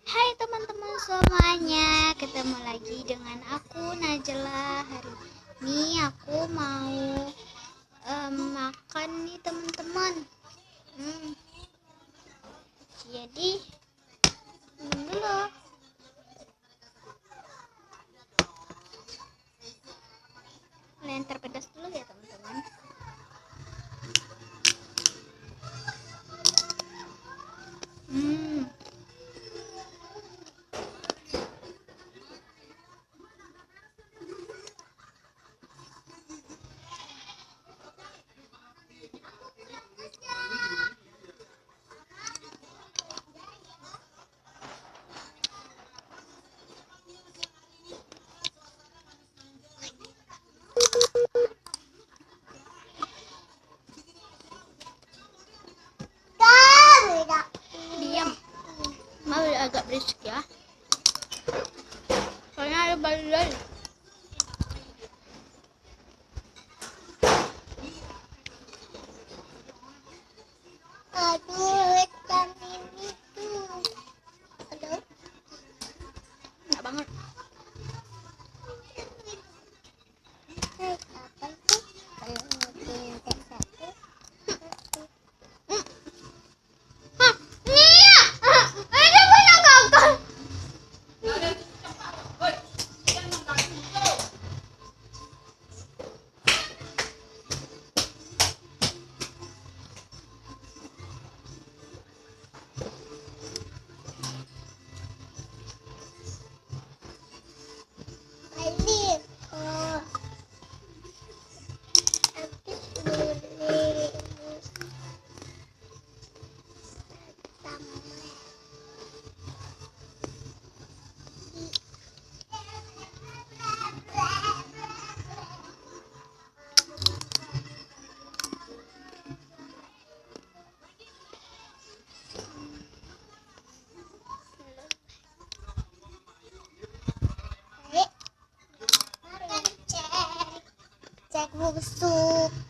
Hai teman-teman semuanya, ketemu lagi dengan aku Najla. Hari ini aku mau makan nih teman-teman. Jadi minum dulu. Lenter pedas dulu ya teman-teman. Diam, mau agak berisik ya. Soalnya ada balon. Aduh, vitamin itu. Aduh, enggak banget. Apa itu? Pintar satu. Cek busuk.